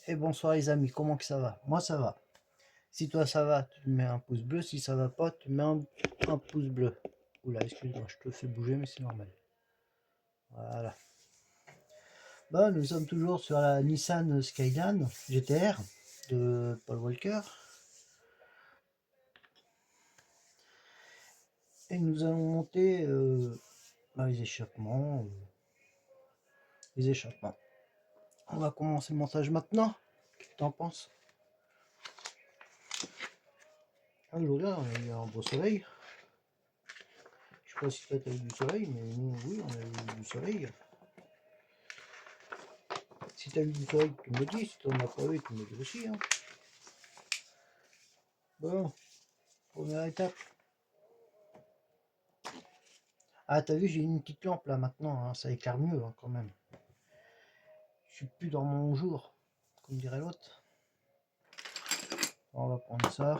Et bonsoir les amis, comment que ça va? Moi ça va. Si toi ça va, tu mets un pouce bleu. Si ça va pas, tu mets un pouce bleu. Oula, excuse-moi, je te fais bouger, mais c'est normal. Voilà. Bon, nous sommes toujours sur la Nissan Skyline GTR de Paul Walker. Et nous allons monter les échappements. Les échappements. On va commencer le montage maintenant. Qu'est-ce que tu en penses? Aujourd'hui, on a eu un beau soleil. Je sais pas si toi t'as eu du soleil, mais nous, oui, on a eu du soleil. Si t'as eu du soleil, tu me le dis. Si t'en as pas eu, tu me le dis aussi. Hein. Bon, première étape. Ah, t'as vu, j'ai une petite lampe là maintenant. Hein, ça éclaire mieux hein, quand même. Je suis plus dans mon jour, comme dirait l'autre. On va prendre ça.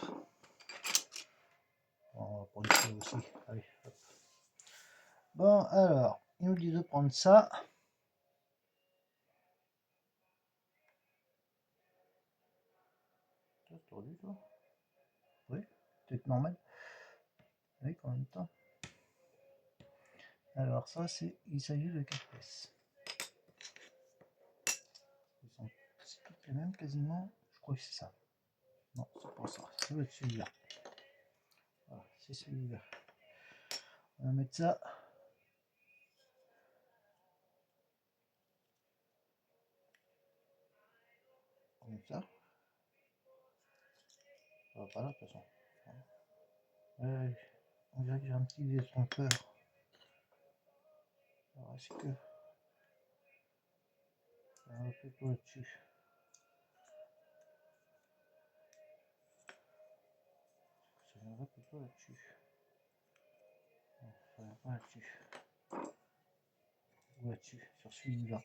On va prendre ça aussi. Allez, hop. Bon, alors, il nous dit de prendre ça. T'as tordu toi? Oui, peut-être normal. Oui, en même temps. Alors ça, c'est, il s'agit de 4 pièces. Ils sont toutes les mêmes quasiment. Je crois que c'est ça. Non, c'est pas ça. Ça doit être celui-là. Voilà, c'est celui-là. On va mettre ça. Comme ça. Ça va pas là, de toute façon. On dirait que j'ai un petit détrompeur. Alors, est-ce que... Ça va plutôt là-dessus. Ça va plutôt là-dessus. Non, ça va pas là-dessus. Ou là-dessus, sur celui-là.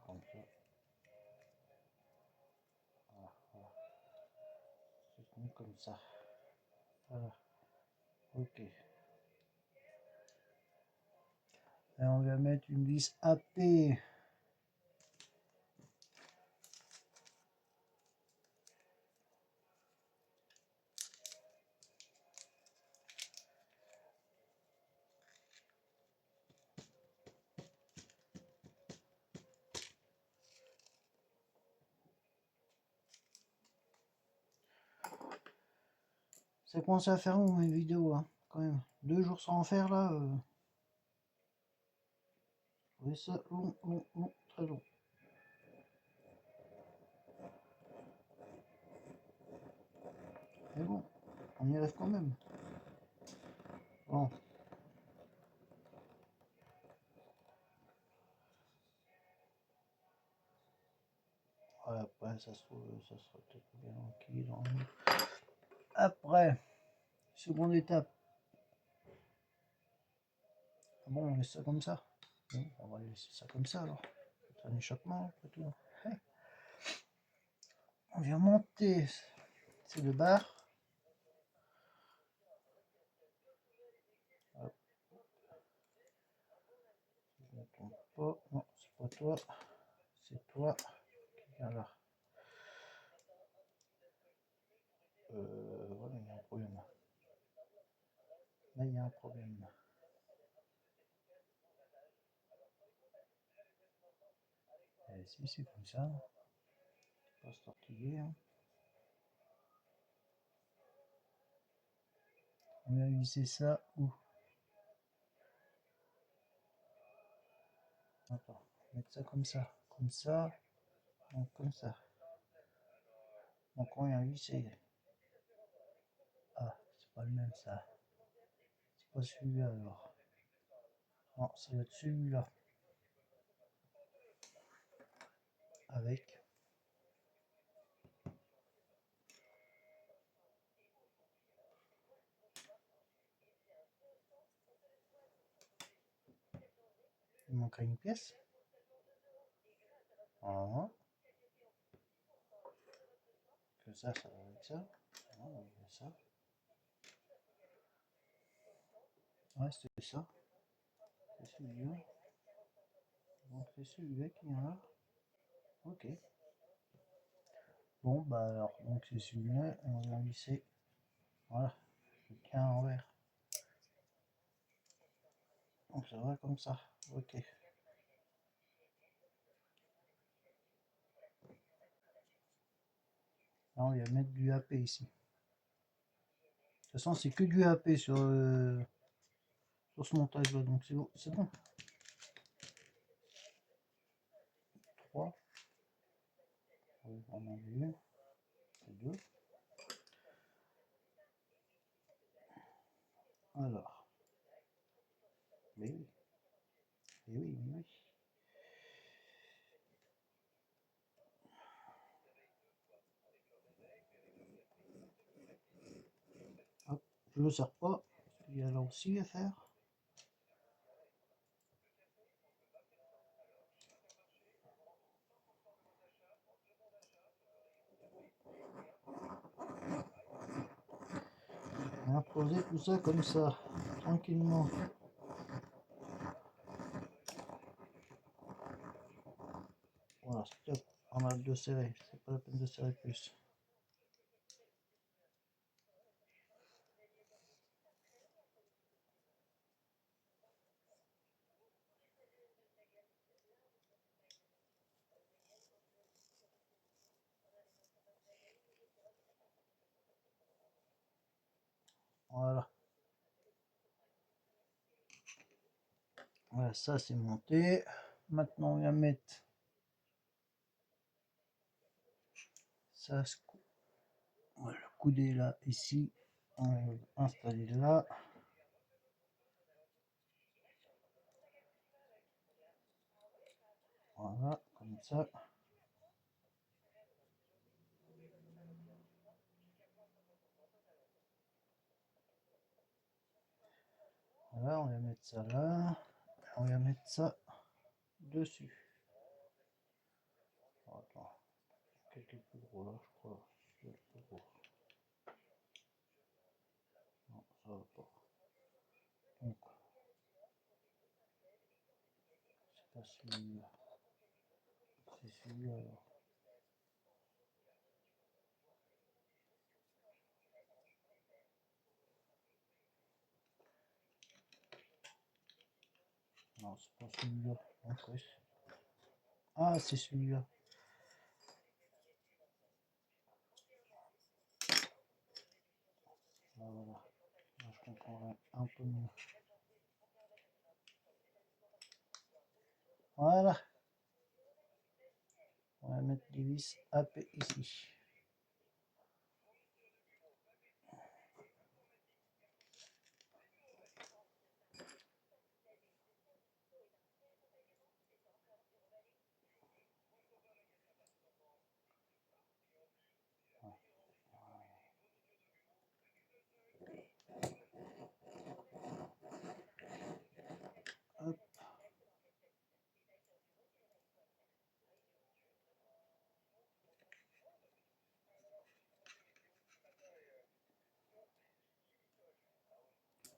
Comme ça. Voilà, voilà. C'est mis comme ça. Voilà. Ok. Et on va mettre une vis AP. Ça commence à faire long mes vidéos, hein, quand même. 2 jours sans en faire là. Oui, ça long, long, long, très long. Mais bon, on y arrive quand même. Bon. Ouais, après, ça sera peut-être bien tranquille. Hein. Après, seconde étape. Ah bon, on laisse ça comme ça. Bon, on va laisser ça comme ça alors. C'est un échappement, après tout. Ouais. On vient monter ces deux barres. Hop. Si je ne me trompe pas. Non, c'est pas toi. C'est toi qui viens là. Voilà, il y a un problème. Là, il y a un problème. Et si c'est comme ça, pas se tortiller. Hein. On va visser ça où? Attends, mettre ça comme ça. Comme ça. Donc comme ça. Donc on vient visser. Ah, c'est pas le même ça. C'est pas celui-là alors. Non, ça va être celui-là. Avec. Il manquerait une pièce. Voilà. Que ça va avec ça. Voilà, on va ça. Ouais, c'était ça. C'est celui-là. Donc c'est celui-là qui vient là. Ok. Bon bah alors, donc c'est celui-là, on va lisser. Voilà, je tiens à l'envers. Donc ça va comme ça. Ok. Là on va mettre du AP ici. De toute façon c'est que du AP sur ce montage là, donc c'est bon. C'est bon. 3. On en a une. C'est 2. Alors. Mais oui. Mais oui, mais oui. Hop, je le sers pas. Il y a là aussi à faire. On va poser tout ça comme ça, tranquillement. Voilà, stop. On a de serrer, c'est pas la peine de serrer plus. Voilà. Voilà, ça c'est monté. Maintenant on va mettre ça, voilà, le coudé là, ici. On va installer là. Voilà, comme ça. Voilà, on va mettre ça là. On va mettre ça dessus. Attends, quelques plus gros là, je crois. Plus gros. Non, ça va pas. Donc, c'est pas celui-là. C'est celui-là alors. Non, c'est pas celui-là. Ah, c'est celui-là. Ah, voilà. Là, je comprends un peu mieux. Voilà. On va mettre des vis AP ici. Hop.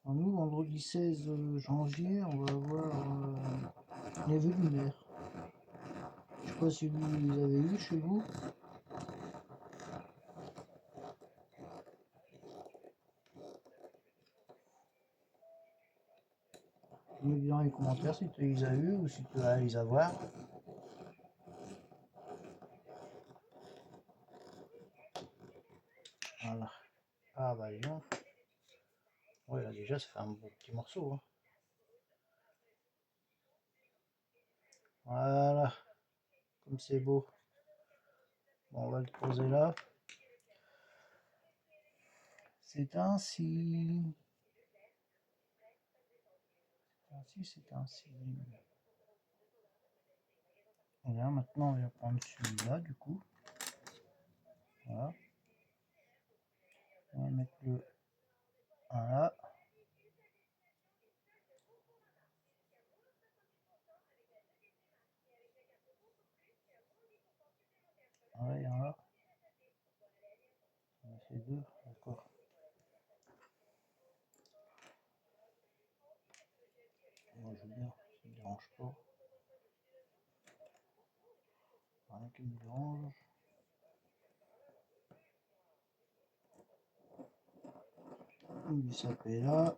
Alors nous, vendredi 16 janvier, on va avoir les vœux lunaires. Je sais pas si vous les avez eu chez vous. Mets bien dans les commentaires si tu les as eu ou si tu vas les avoir. Voilà. Ah bah non. Ouais, là déjà ça fait un beau petit morceau. Hein. Voilà. Comme c'est beau. Bon, on va le poser là. C'est ainsi. C'est ainsi. Et là maintenant on va prendre celui-là du coup. Voilà. On va mettre le 1 là. Un là et un là. On a fait deux, d'accord. Moi je veux bien, ça me dérange pas. qui me dérange. On lui sapé là.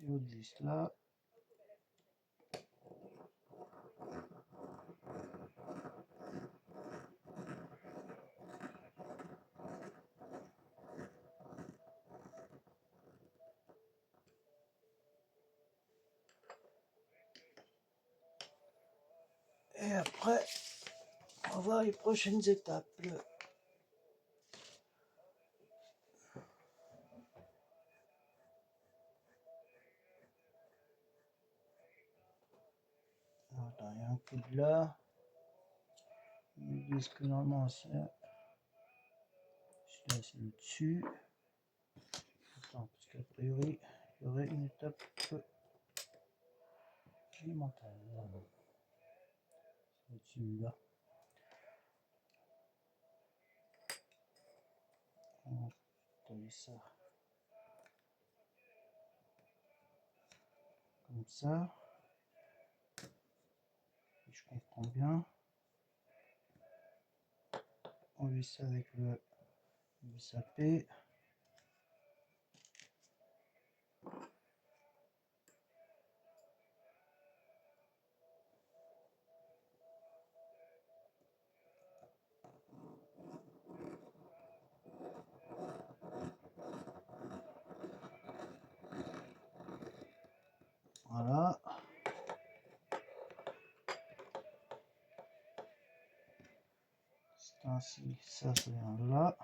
L'autre vis là. Et après, on va voir les prochaines étapes. Attends, il y a un coup de là. Ils disent que normalement c'est celui-là, c'est le dessus. Attends, parce qu'a priori, il y aurait une étape supplémentaire. C'est au-dessus là. On va ça comme ça. Si je comprends bien. On visse ça avec le vis à P. Voilà. C'est ainsi, ça vient de là.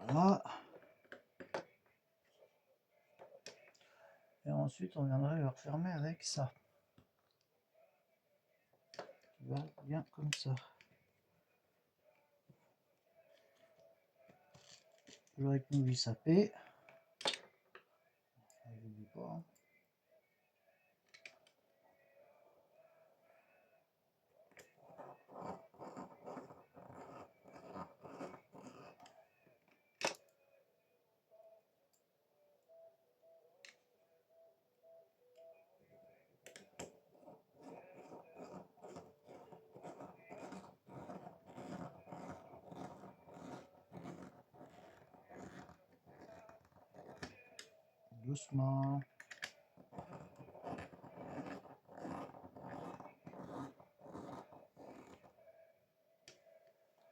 Voilà. Et ensuite, on viendrait le refermer avec ça. Qui va bien comme ça. Toujours avec une vis à P. N'oublie pas. Doucement.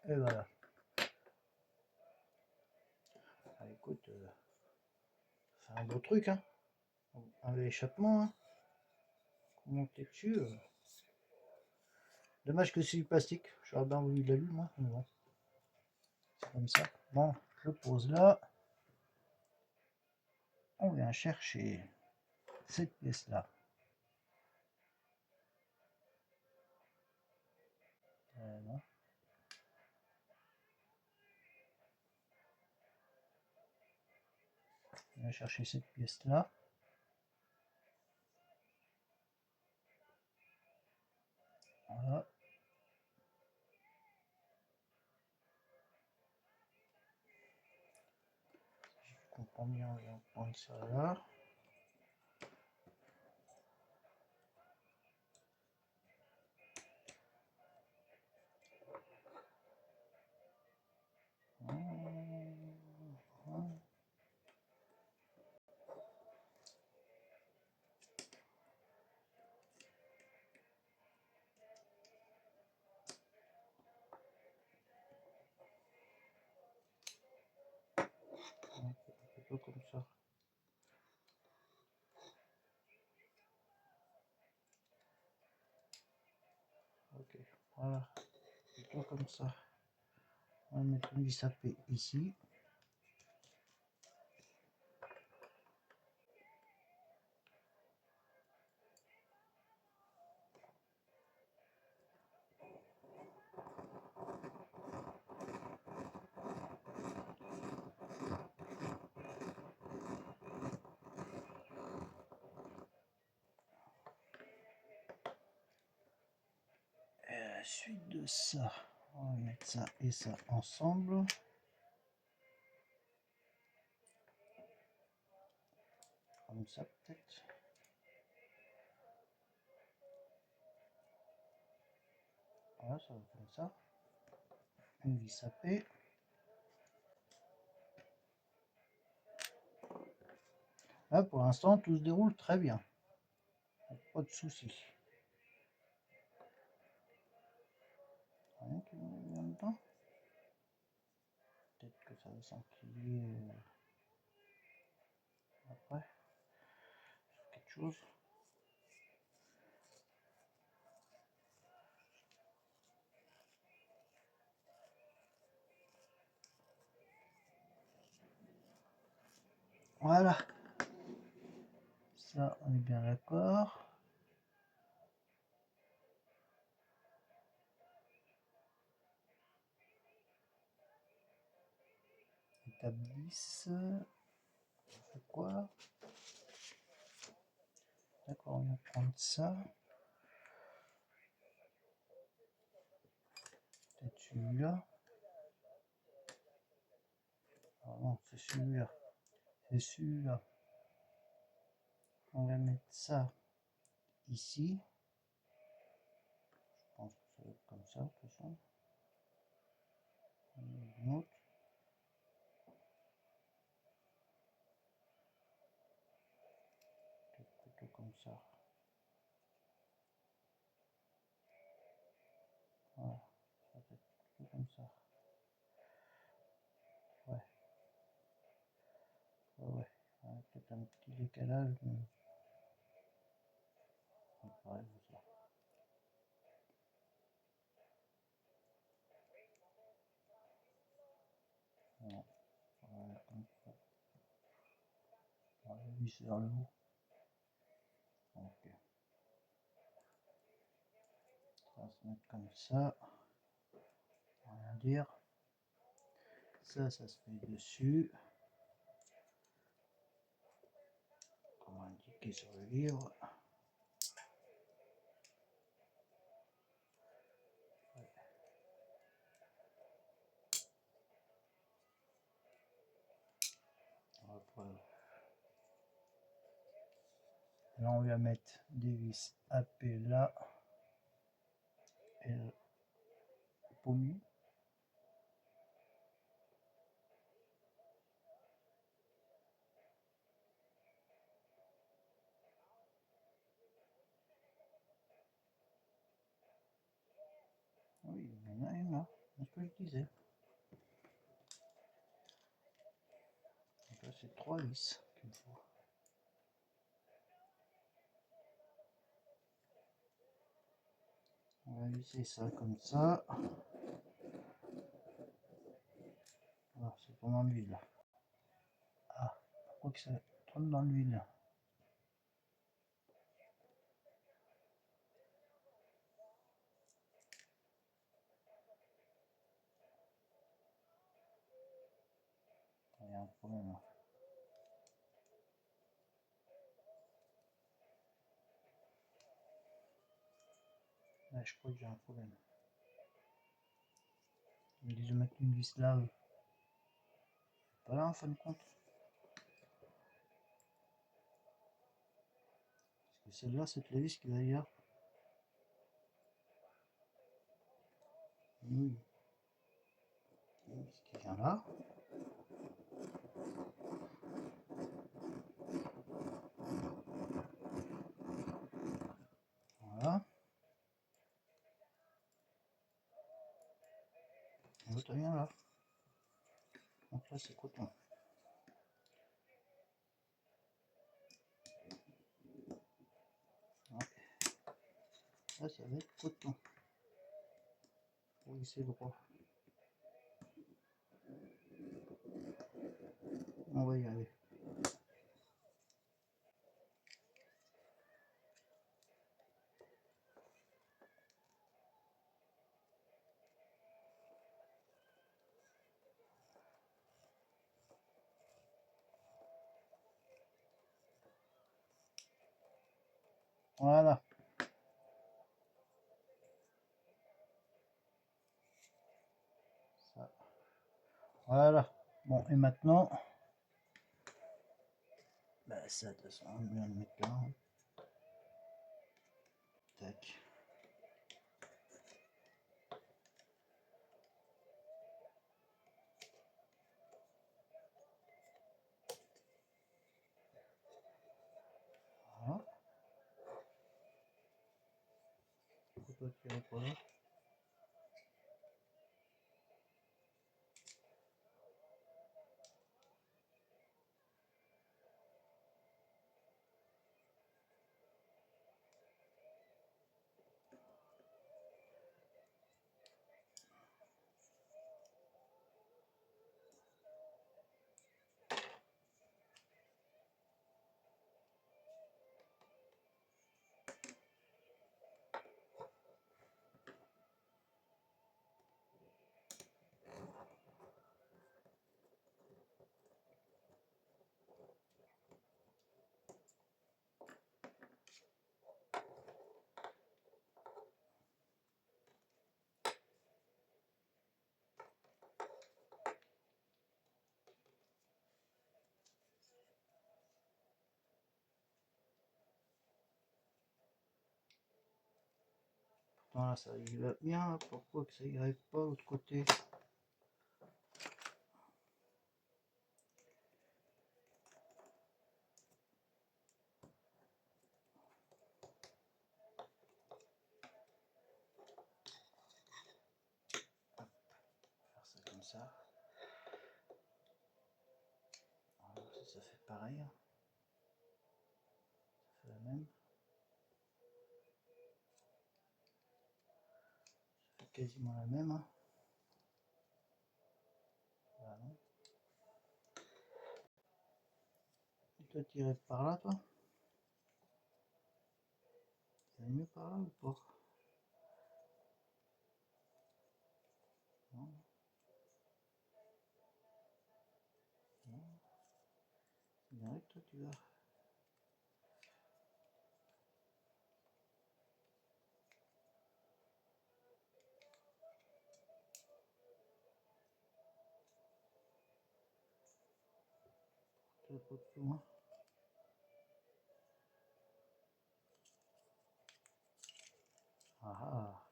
Et voilà. Ah, écoute, c'est un beau truc, hein. Un échappement, hein. Monter dessus. Dommage que c'est du plastique. J'aurais bien voulu de l'alu, moi. Mais bon. C'est comme ça. Bon, je le pose là. On vient chercher cette pièce-là. Non. On vient chercher cette pièce-là. Voilà. Si je comprends bien, on vient prendre ça là. Plutôt comme ça. Ok, voilà. Plutôt comme ça. On va mettre une vis à P ici. la suite de ça, on va mettre ça et ça ensemble. Comme ça peut-être. Voilà, ça va comme ça. Une vis à paix. Là, pour l'instant, tout se déroule très bien. Pas de soucis. Rien qui me vient dedans. Peut-être que ça va s'enquiller après. Quelque chose. Voilà. Ça, on est bien d'accord. Étape 10. On fait quoi? D'accord, on va prendre ça. Peut-être celui-là. Ah non, c'est celui-là. C'est celui-là. On va mettre ça ici. Je pense que ça va être comme ça, de toute façon. Une autre. Peut-être plutôt comme ça. Voilà, ça va être plutôt comme ça. Ouais. Ouais. Peut-être un petit décalage, mais pareil, ça. Voilà, comme ça. On va visser vers le haut. Ok. Ça va se mettre comme ça. Rien dire. Ça se met dessus. Comme indiqué sur le livre. Après, là, on va mettre des vis AP là et le pommier. Oui, il y en a une là, c'est ce que je disais. Donc là, c'est 3 vis qu'il me faut. On va visser ça comme ça. Voilà, c'est pas dans l'huile. Ah, pourquoi que ça tombe dans l'huile? Il y a un problème là. Là, je crois que j'ai un problème. Ils me disent de mettre une vis là. Pas là en fin de compte. Parce que celle-là, c'est la vis qui va ailleurs. Oui. Une vis qui vient là. Voilà. Et l'autre vient là. Donc là, c'est coton. Ouais. Là, ça va être coton. Faut visser droit. On va y aller. Voilà. Voilà. Bon, et maintenant, bah, ça, de toute façon, on vient de mettre là. Tac. Voilà. Pourquoi tu tirer pas là? Voilà, ça y va bien. Pourquoi que ça irait pas de l'autre côté? Faire ça comme ça. Alors, si ça fait pareil. Ça fait la même. Ça fait quasiment la même. Hein. Voilà. Et toi, tu irais par là, toi? C'est mieux par là ou pas? Non, non. C'est bien que toi, tu vas. Tu vas pas plus loin. Ah ah.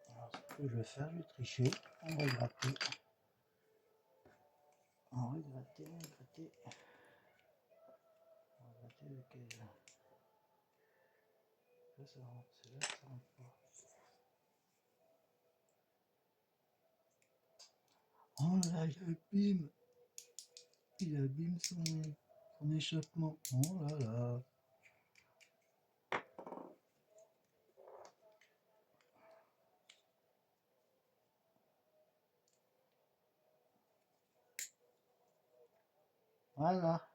Alors, ce que je vais faire, je vais tricher. On va gratter. On va gratter, on va gratter. On va gratter lequel? Là, ça rentre. C'est là que ça rentre pas. Oh là, il abîme. Il abîme son échappement. Oh là là. Voilà.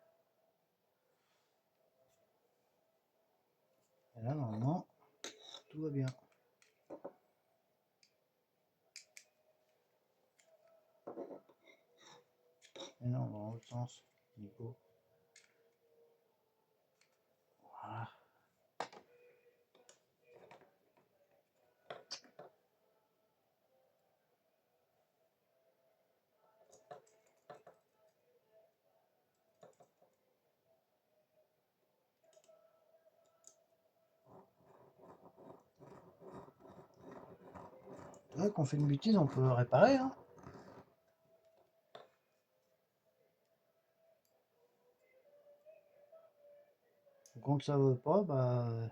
Et là, normalement, tout va bien. Et non, dans l'autre sens, Nico. Voilà. C'est vrai qu'on fait une bêtise, on peut le réparer. Hein. Quand ça veut pas, bah.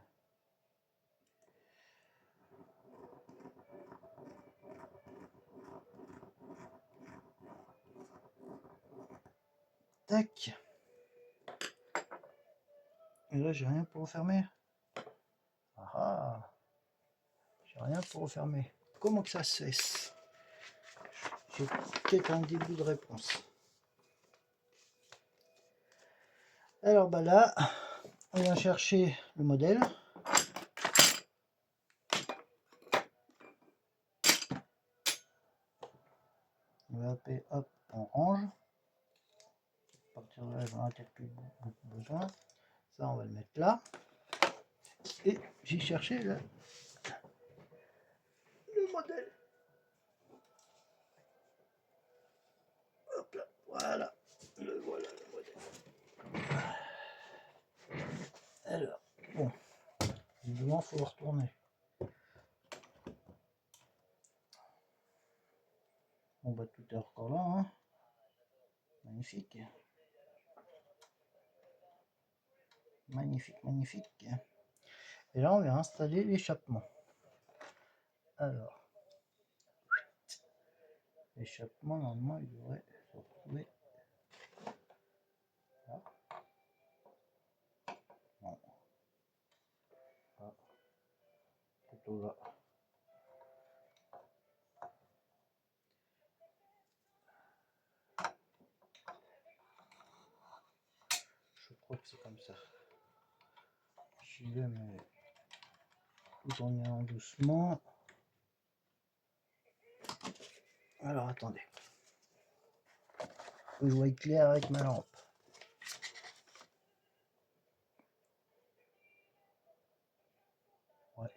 Tac. Et là, j'ai rien pour refermer. Ah ah. J'ai rien pour refermer. Comment que ça se fait? J'ai peut-être un début de réponse. Alors bah là, on vient chercher le modèle. On va appeler, hop, on range. À partir de là, j'en ai peut-être plus besoin. Ça, on va le mettre là. Et j'ai cherché là le modèle. Hop là, voilà. Voilà le modèle. Alors, bon, évidemment, il faut le retourner. Bon, bah, tout est encore là, hein. Magnifique. Magnifique, magnifique. Et là, on va installer l'échappement. Alors, l'échappement, normalement, il devrait se retrouver là. Non. Là. Plutôt là. Je crois que c'est comme ça. J'y vais, mais tout en y allant doucement. Alors, attendez. Je vois clair avec ma lampe. Ouais.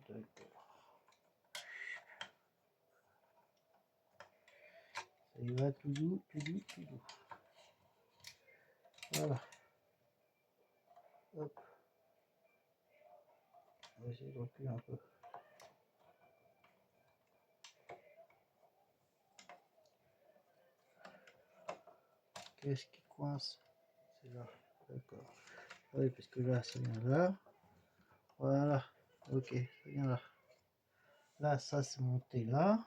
D'accord. Ça y va tout doux, tout doux, tout doux. Voilà. Hop. On va essayer de reculer un peu. Qu'est-ce qui coince? C'est là. D'accord. Oui, parce que là, ça vient là. Voilà. Ok, ça vient là. Là, ça, c'est monté là.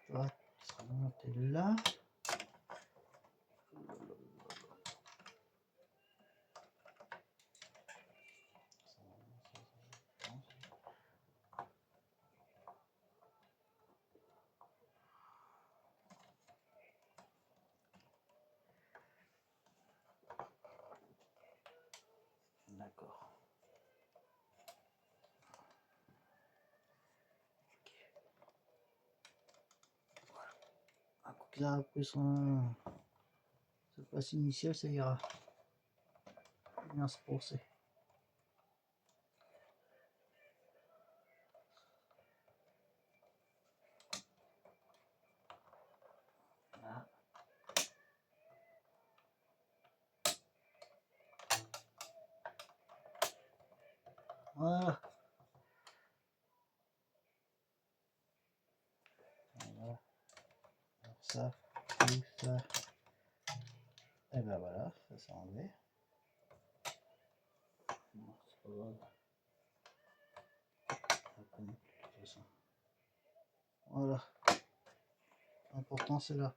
Ça sera monté là. D'accord. Voilà. Un coup qu'il a appris sa place initiale, ça ira. Bien se poser. Voilà. Voilà. Voilà. Alors ça, tout ça. Et ben voilà, ça s'est enlevé. Non, c'est pas grave. De toute façon. Voilà. L'important c'est là.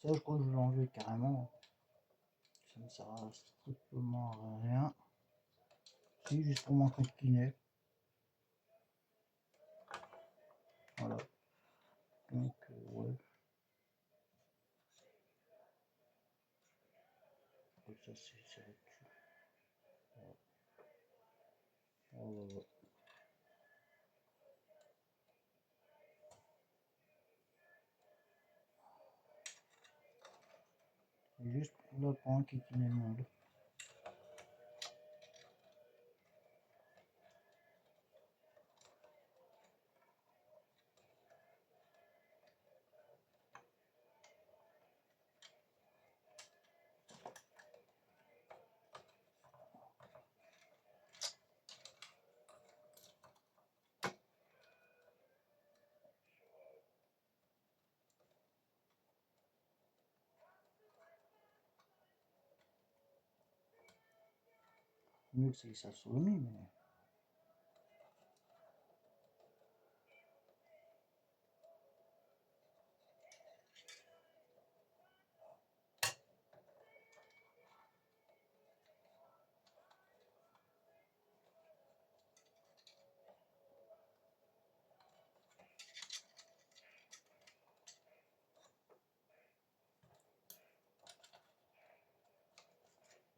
Ça, je crois que je vais l'enlever carrément. Ça ne sert à strictement à rien. C'est juste pour m'encoquiner. Voilà. Donc, ouais. Ça, c'est là-dessus. Voilà. Voilà. C'est juste là pour enquiquiner le monde. mieux que ça glisse sur le mi, mais...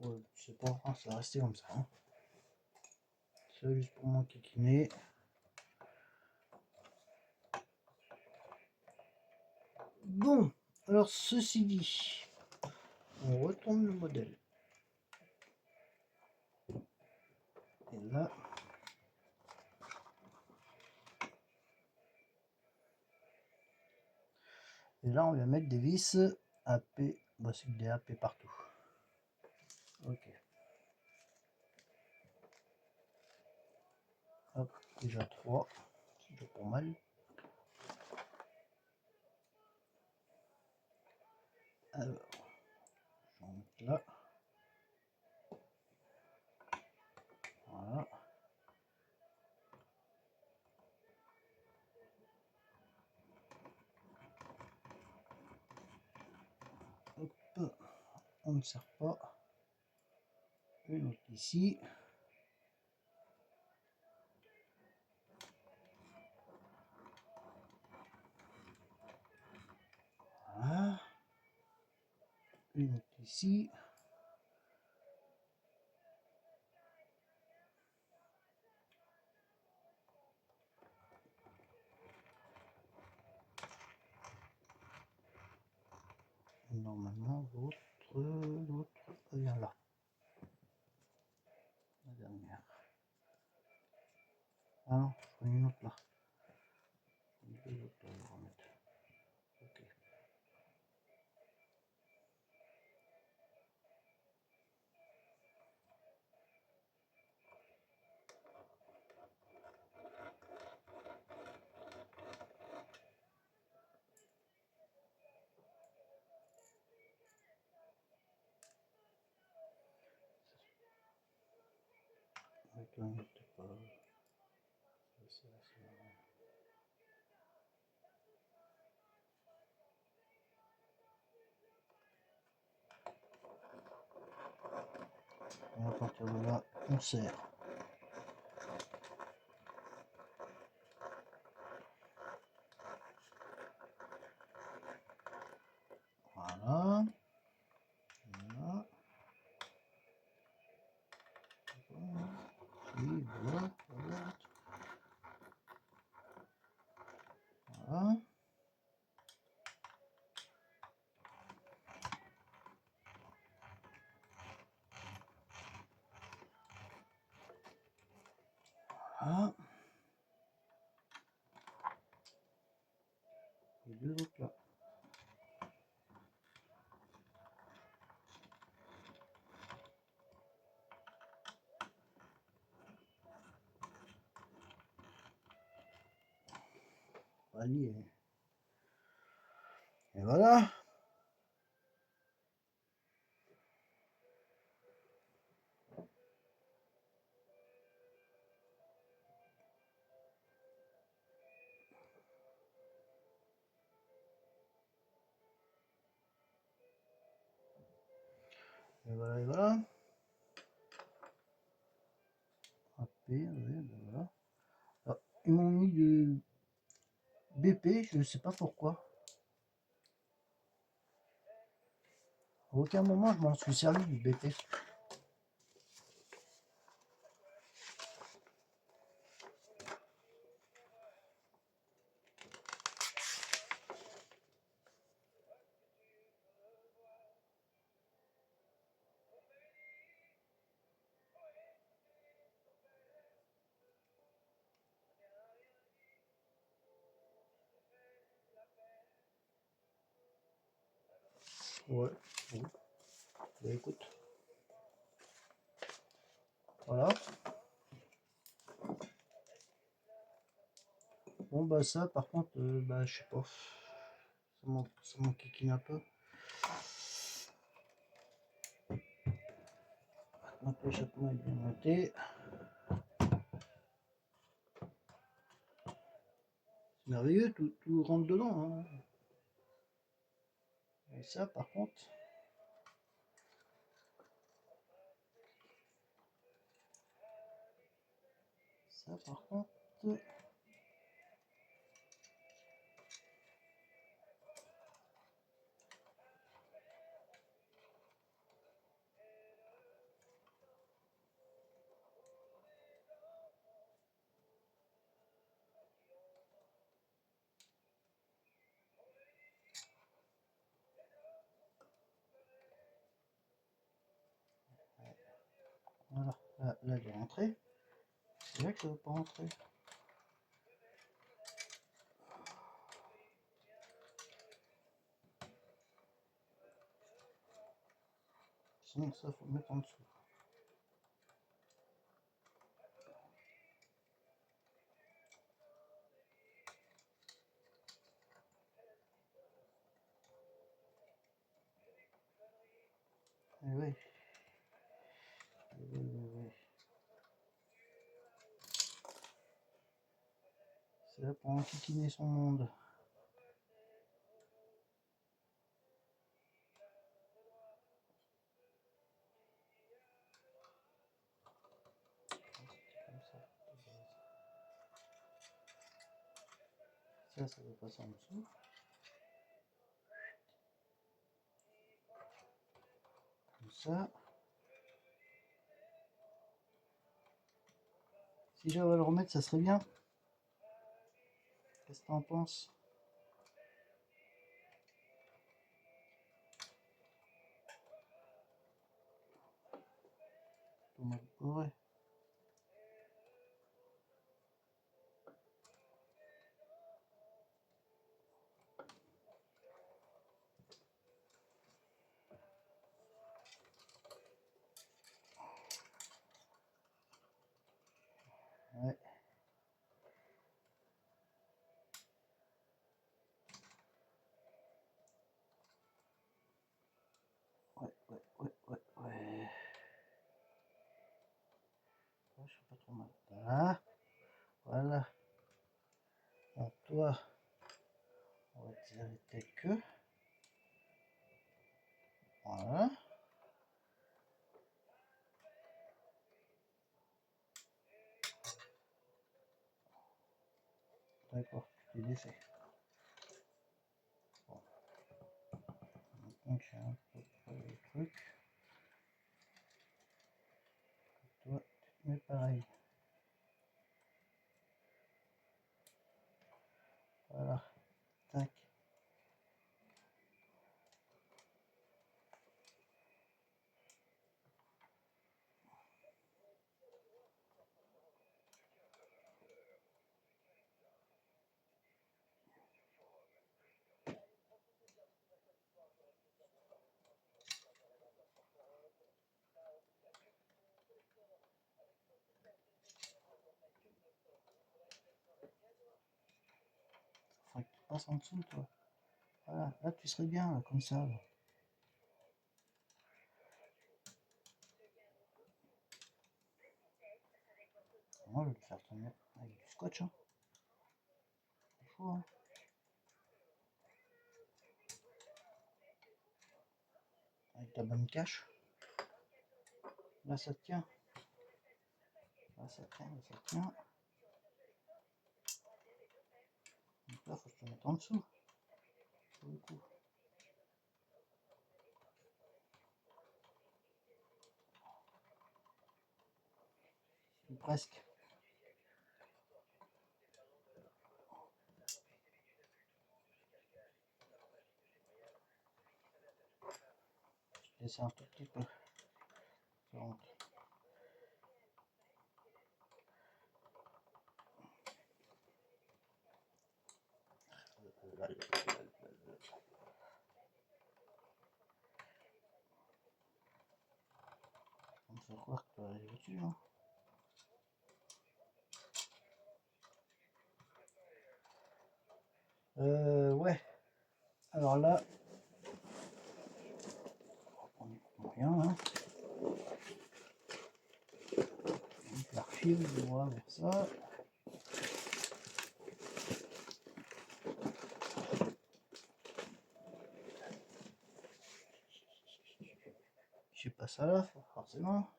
Ouais, je sais pas, hein, ça va rester comme ça. Hein. C'est juste pour mon kikiner. Bon, alors ceci dit, on retourne le modèle. Et là, on va mettre des vis AP. Bah, c'est des AP partout. Ok. Hop, déjà 3. C'est déjà pas mal. Alors, je vais en mettre là. Voilà. Hop, on ne sert pas. Une autre ici. Voilà. Une autre ici. Normalement, l'autre vient là. La dernière. Ah non, je prends une autre là. Deux autres là, je vais remettre. Ok. Et à partir de là, on serre. Voilà. Voilà. Et voilà. Voilà. Voilà. Et deux autres là. Allez. Et voilà. Et voilà, et voilà. AP, oui, ben voilà. Alors, ils m'ont mis de BP, je ne sais pas pourquoi. À aucun moment je m'en suis servi du BP. Ouais, bon. Bah, écoute. Voilà. Bon bah ça par contre, bah je sais pas. Ça m'en kikine un peu. Donc l'échappement est bien monté. C'est merveilleux, tout rentre dedans. Hein. Et ça par contre... Ça par contre... Voilà, là il est rentré. C'est là que ça ne veut pas rentrer. Sinon ça faut le mettre en dessous. Et oui. Oui. C'est là pour enquiquiner son monde. Ça va passer en dessous. Comme ça. Si j'avais à le remettre, ça serait bien. Qu'est-ce que t'en penses? Tout mal pourrait. Ouais. Ouais. Je suis pas trop mal. Voilà. Voilà. Donc toi, on va tirer tes queues. Voilà. D'accord, tu t'es défait. Bon. Donc j'ai un peu près le truc. Toi, tu te mets pareil. Voilà. Tac. Faudrait que tu passes en dessous, toi. Voilà. Là, tu serais bien, là, comme ça. Là. Moi, je vais le faire tenir avec du scotch. Hein. C'est chaud, hein. Avec ta bonne cache. Là, ça tient. Là, ça tient, là, ça tient. Donc là, faut que je te mette en dessous. Pour le coup. Presque. Je laisse un tout petit peu. Ça rentre. On me fait croire que tu vas arriver dessus. Hein. Ouais. Alors là, on n'y comprend rien. Hein. pied, on va voir ça. J'ai pas ça là, forcément.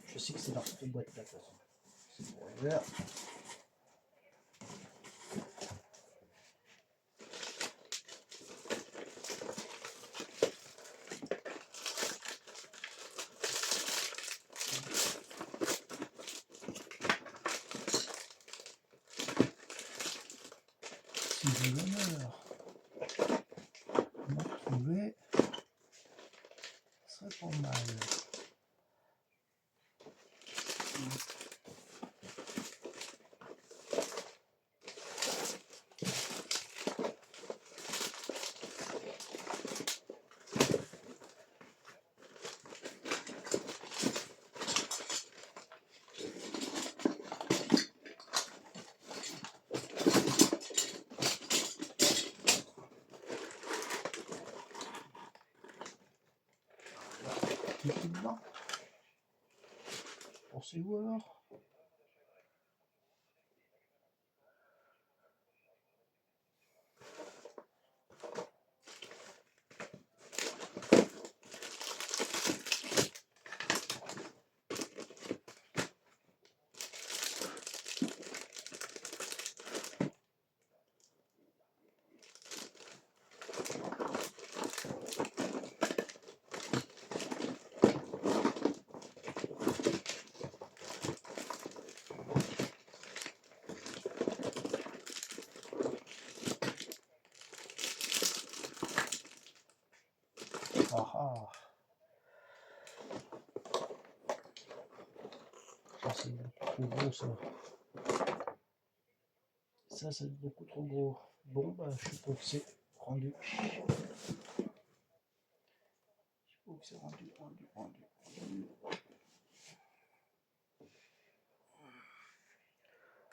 Je sais que c'est dans cette boîte là, de toute façon. C'est pour le verre. Si j'ai l'honneur de me retrouver, ce serait pas mal. Tout dedans. Pensez-vous alors? Ah ah. Ça c'est beaucoup trop gros ça. Ça c'est beaucoup trop gros. Bon bah je suppose que c'est rendu. Je suppose que c'est rendu.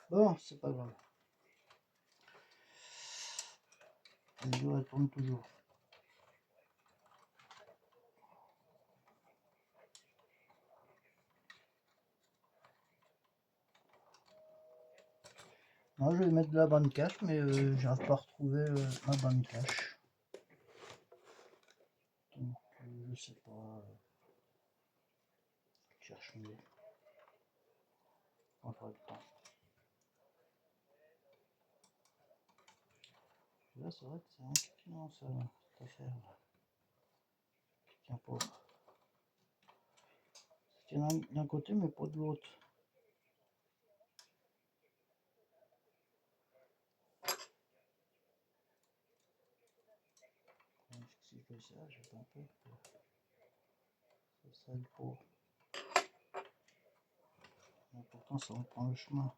Bon, c'est pas grave. La vidéo elle tourne toujours. Moi je vais mettre de la bande cache, mais j'arrive pas à retrouver ma bande cache. Donc je sais pas. Je cherche mieux. Quand j'aurai le temps. Là c'est vrai que c'est inquiétant ça, cette affaire là. Qui tient pas. Ça tient d'un côté mais pas de l'autre. Si je fais ça, j'ai pas un peu. C'est ça le pot. Mais pourtant ça reprend le chemin.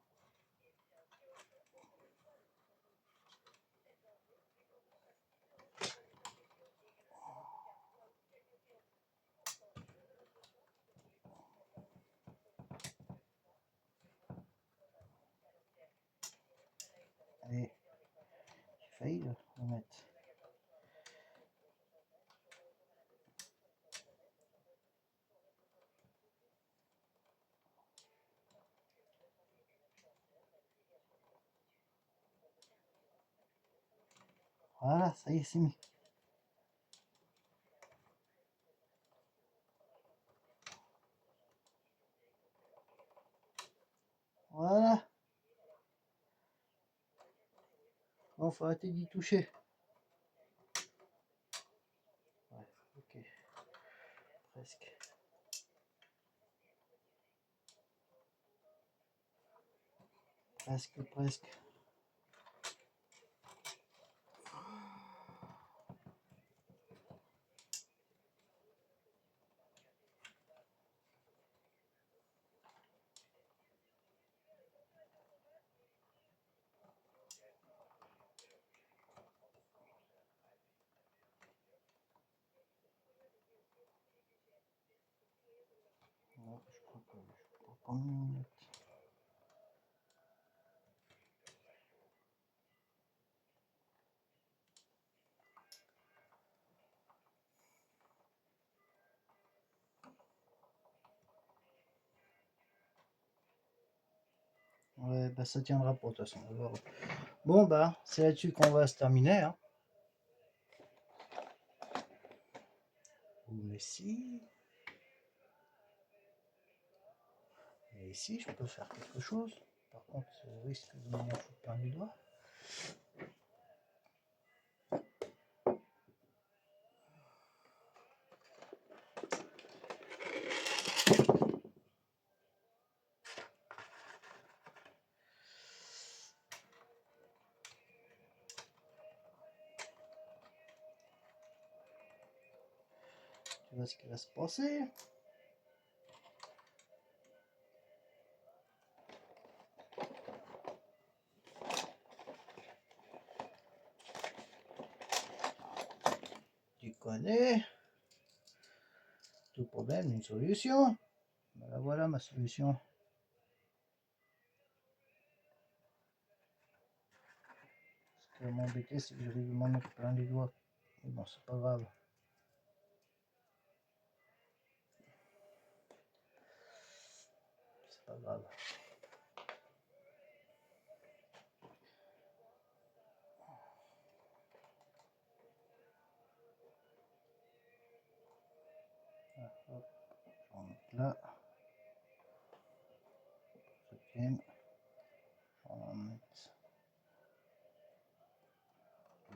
Allez, j'ai failli le mettre. Voilà, ça y est, c'est mis. Voilà. Bon, faut arrêter d'y toucher. Ouais, ok. Presque. Presque. Ouais, je crois que je peux pas mieux mettre. Ouais, bah ça tiendra pas de toute façon. Bon, bah, c'est là-dessus qu'on va se terminer. Hein. Mais si. Mais ici, je peux faire quelque chose. Par contre, c'est risque de m'en foutre plein les doigts. Tu vois ce qui va se passer. Tu connais. Tout problème, une solution. Voilà, voilà ma solution. Ce qui va m'embêter, c'est que je vais m'en mettre plein les doigts. Mais bon, c'est pas grave. C'est pas grave. Hop, je vais en mettre là. Je tienne. Je vais en mettre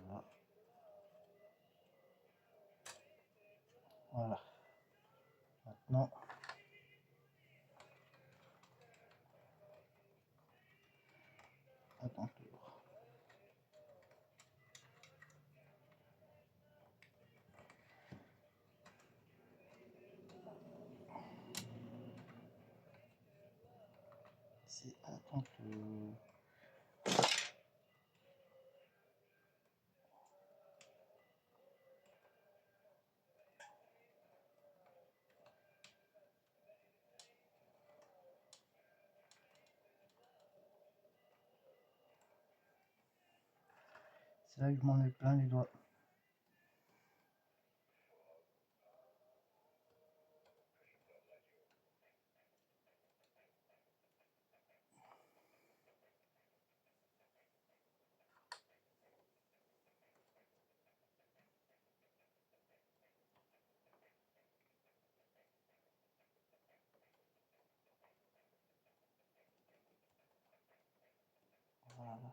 là. Voilà. Maintenant, à ton tour. C'est à ton tour. C'est là que je m'en mets plein les doigts. Voilà.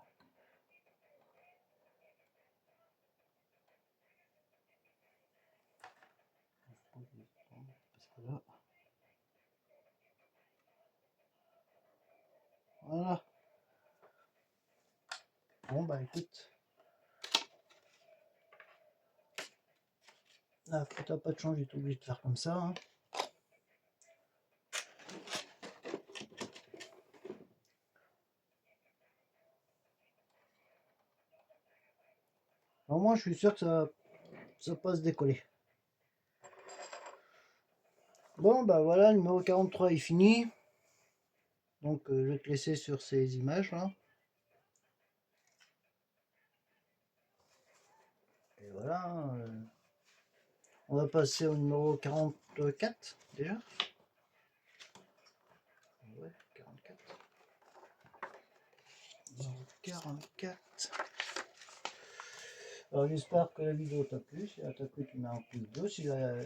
Parce que là, voilà. Bon bah écoute. Là, quand t'as pas de chance, j'étais obligé de faire comme ça. Hein. Au moins, je suis sûr que ça va se décoller. Bon, bah voilà, le numéro 43 est fini. Donc, je vais te laisser sur ces images là. Et voilà. On va passer au numéro 44 déjà. Ouais, 44. Numéro 44. Alors j'espère que la vidéo t'a plu. Si elle t'a plu, tu mets un pouce bleu.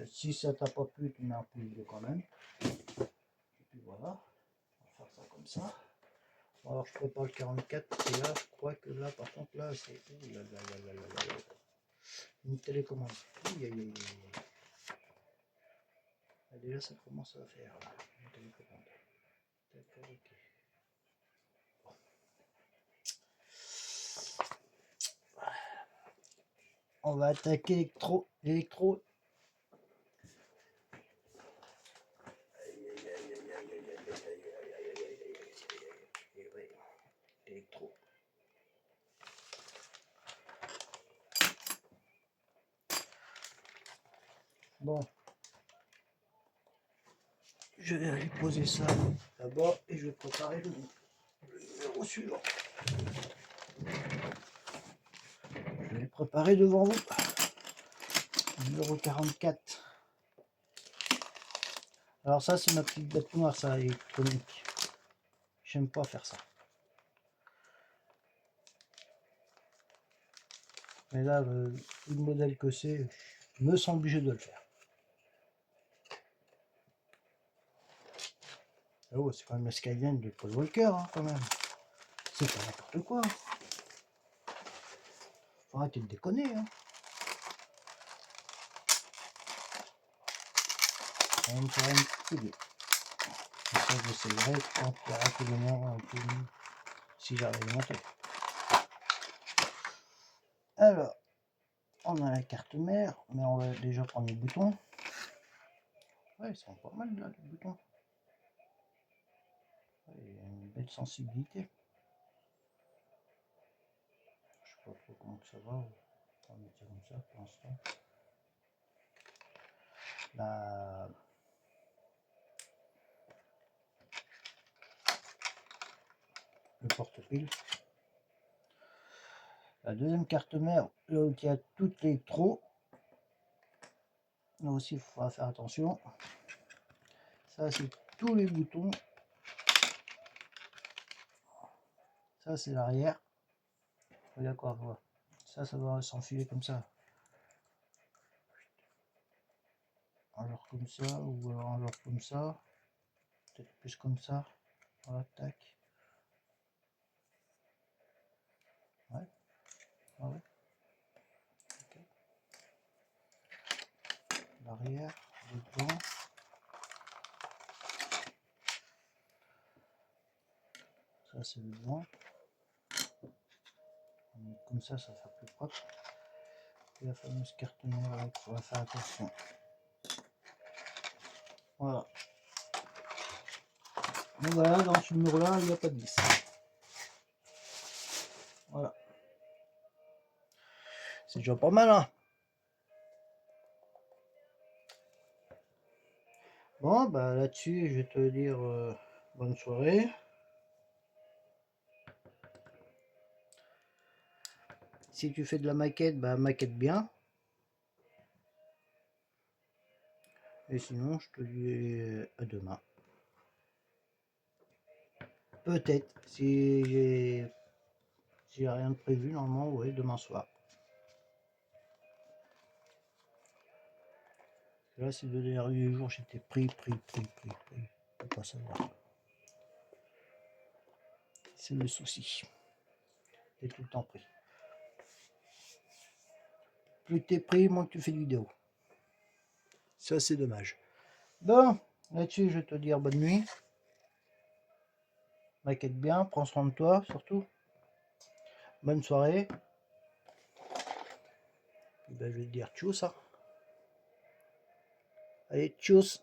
Si ça t'a pas plu, tu mets un pouce bleu quand même. Et puis voilà. On va faire ça comme ça. Alors je prépare le 44. Et là, je crois que là, par contre, là, c'est. Une télécommande. Et déjà, ça commence à faire là. Une télécommande. D'accord, ok. On va attaquer l'électro. Électro. Bon. Je vais aller poser ça là-bas et je vais préparer le numéro suivant. Je vais le préparer devant vous. Numéro 44. Alors ça c'est ma petite bête noire, ça électronique. J'aime pas faire ça. Mais là, le modèle que c'est, je me sens obligé de le faire. Oh, c'est quand même la Skyline de Paul Walker, hein, quand même. C'est pas n'importe quoi. Faut arrêter de déconner, hein. Ça va me faire un petit peu. Et ça, j'essayerai quand il y aura tout le monde un peu si j'arrive à monter. Alors, on a la carte mère, mais on va déjà prendre les boutons. Ouais, ils sont pas mal là, les boutons. Ouais, il y a une belle sensibilité. Je sais pas trop comment ça va. On va mettre ça comme ça pour l'instant. Le porte-pile. La deuxième carte mère, là où il y a toutes les trous. Là aussi, il faudra faire attention. Ça, c'est tous les boutons. Ça, c'est l'arrière. D'accord, ça va s'enfiler comme ça. Un genre comme ça, ou alors un genre comme ça. Peut-être plus comme ça. Voilà, tac. Ouais. Ah ouais. Okay. L'arrière, dedans. Ça, c'est le devant. Comme ça fait plus propre. Et la fameuse carte mère, il faudra faire attention. Voilà. Donc voilà, dans ce mur-là, il n'y a pas de vis. Voilà. C'est déjà pas mal, hein. Bon, bah là-dessus, je vais te dire bonne soirée. Si tu fais de la maquette, bah maquette bien. Et sinon, je te dis à demain. Peut-être, si j'ai rien de prévu, normalement, ouais, demain soir. Là, ces 2 derniers jours, j'étais pris. Faut pas savoir. C'est le souci. T'es tout le temps pris. Plus t'es pris, moins tu fais de vidéos. Ça, c'est dommage. Bon, là-dessus, je vais te dire bonne nuit. Maquette bien, prends soin de toi, surtout. Bonne soirée. Et ben, je vais te dire tchuss, hein. Allez, tchuss.